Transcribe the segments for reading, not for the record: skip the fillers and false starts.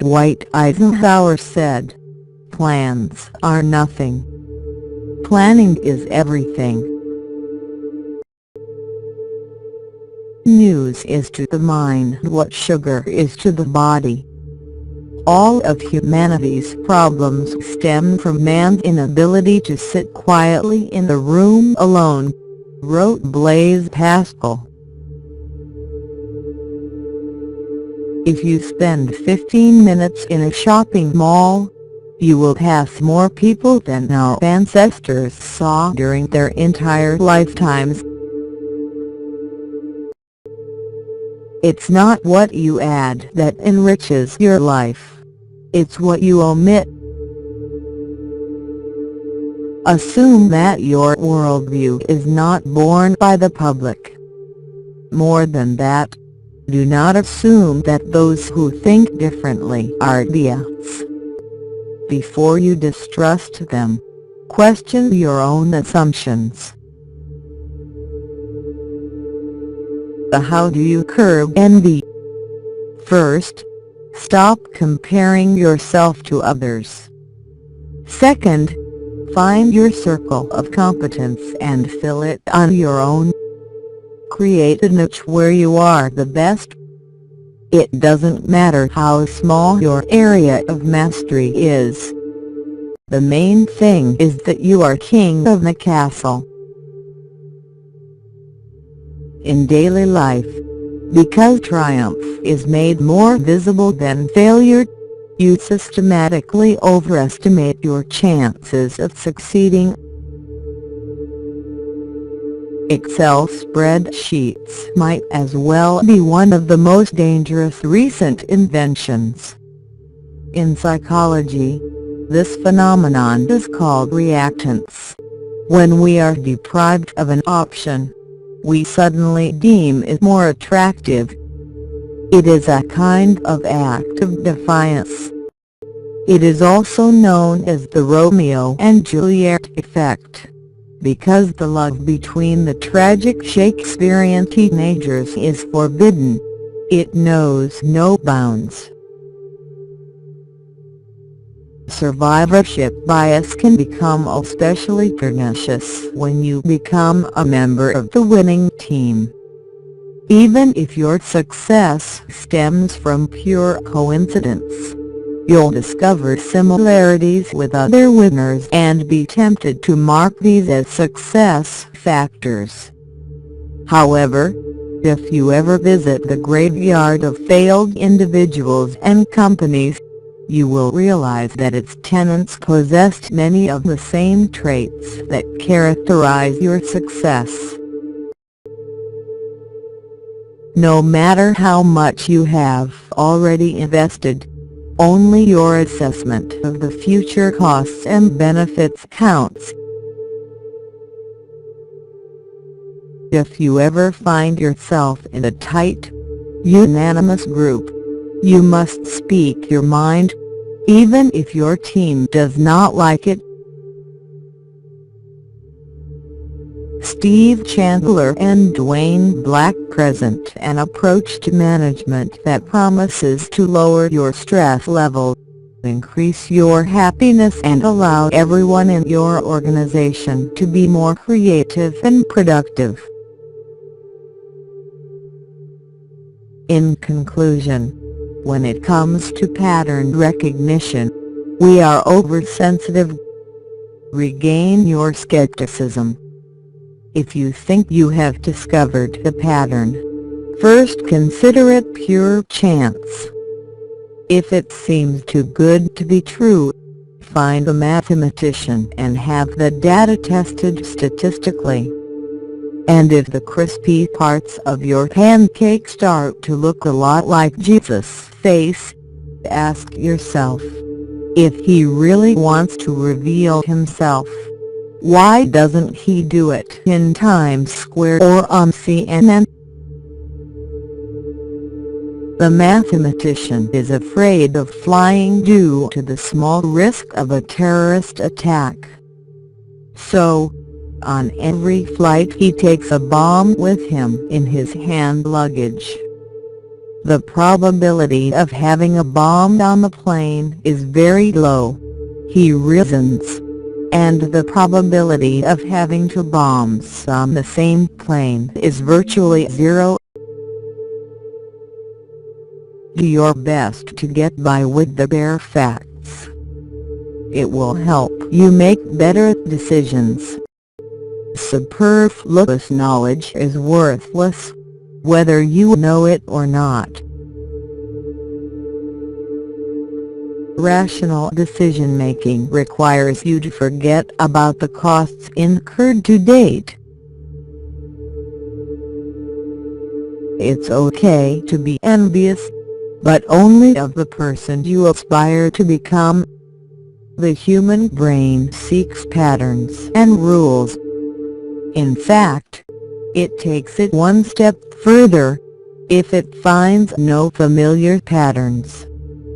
Dwight Eisenhower said, "Plans are nothing. Planning is everything." News is to the mind what sugar is to the body. All of humanity's problems stem from man's inability to sit quietly in the room alone, wrote Blaise Pascal. If you spend 15 minutes in a shopping mall, you will pass more people than our ancestors saw during their entire lifetimes. It's not what you add that enriches your life. It's what you omit. Assume that your worldview is not borne by the public. More than that, do not assume that those who think differently are idiots. Before you distrust them, question your own assumptions. How do you curb envy? First, stop comparing yourself to others. Second, find your circle of competence and fill it on your own. Create a niche where you are the best. It doesn't matter how small your area of mastery is. The main thing is that you are king of the castle. In daily life, because triumph is made more visible than failure, you systematically overestimate your chances of succeeding. Excel spreadsheets might as well be one of the most dangerous recent inventions. In psychology, this phenomenon is called reactance. When we are deprived of an option, we suddenly deem it more attractive. It is a kind of act of defiance. It is also known as the Romeo and Juliet effect, because the love between the tragic Shakespearean teenagers is forbidden. It knows no bounds. Survivorship bias can become especially pernicious when you become a member of the winning team. Even if your success stems from pure coincidence, you'll discover similarities with other winners and be tempted to mark these as success factors. However, if you ever visit the graveyard of failed individuals and companies, you will realize that its tenants possessed many of the same traits that characterize your success. No matter how much you have already invested, only your assessment of the future costs and benefits counts. If you ever find yourself in a tight, unanimous group, you must speak your mind, even if your team does not like it. Steve Chandler and Dwayne Black present an approach to management that promises to lower your stress level, increase your happiness and allow everyone in your organization to be more creative and productive. In conclusion, when it comes to pattern recognition, we are oversensitive. Regain your skepticism. If you think you have discovered the pattern, first consider it pure chance. If it seems too good to be true, find a mathematician and have the data tested statistically. And if the crispy parts of your pancake start to look a lot like Jesus' face, ask yourself, if he really wants to reveal himself, why doesn't he do it in Times Square or on CNN? The mathematician is afraid of flying due to the small risk of a terrorist attack. So, on every flight he takes a bomb with him in his hand luggage. The probability of having a bomb on the plane is very low, he reasons, and the probability of having two bombs on the same plane is virtually zero. Do your best to get by with the bare facts. It will help you make better decisions. Superfluous knowledge is worthless, whether you know it or not. Rational decision-making requires you to forget about the costs incurred to date. It's okay to be envious, but only of the person you aspire to become. The human brain seeks patterns and rules. In fact, it takes it one step further. If it finds no familiar patterns,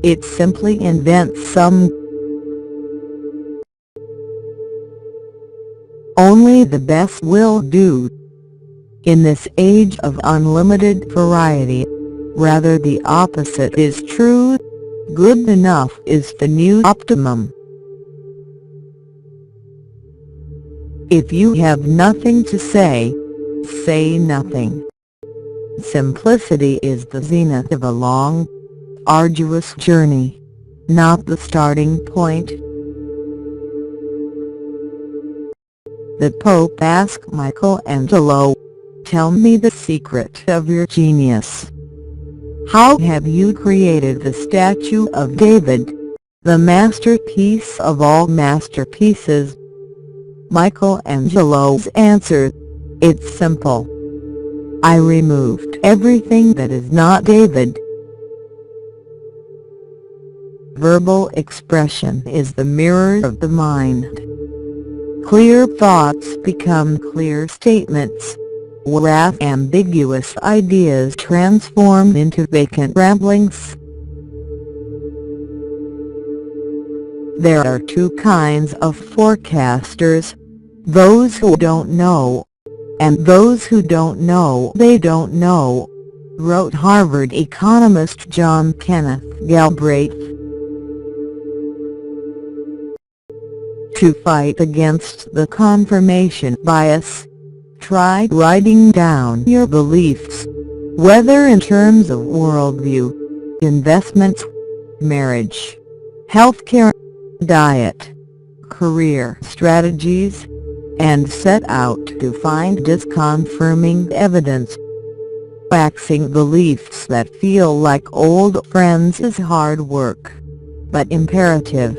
it simply invents some. Only the best will do. In this age of unlimited variety, rather the opposite is true. Good enough is the new optimum. If you have nothing to say, say nothing. Simplicity is the zenith of a long, arduous journey, not the starting point. The Pope asked Michelangelo, "Tell me the secret of your genius. How have you created the statue of David, the masterpiece of all masterpieces?" Michelangelo's answer: "It's simple. I removed everything that is not David." Verbal expression is the mirror of the mind. Clear thoughts become clear statements, whereas ambiguous ideas transform into vacant ramblings. There are two kinds of forecasters: those who don't know, and those who don't know they don't know, wrote Harvard economist John Kenneth Galbraith. To fight against the confirmation bias, try writing down your beliefs, whether in terms of worldview, investments, marriage, healthcare, diet, career strategies, and set out to find disconfirming evidence. Waxing beliefs that feel like old friends is hard work, but imperative.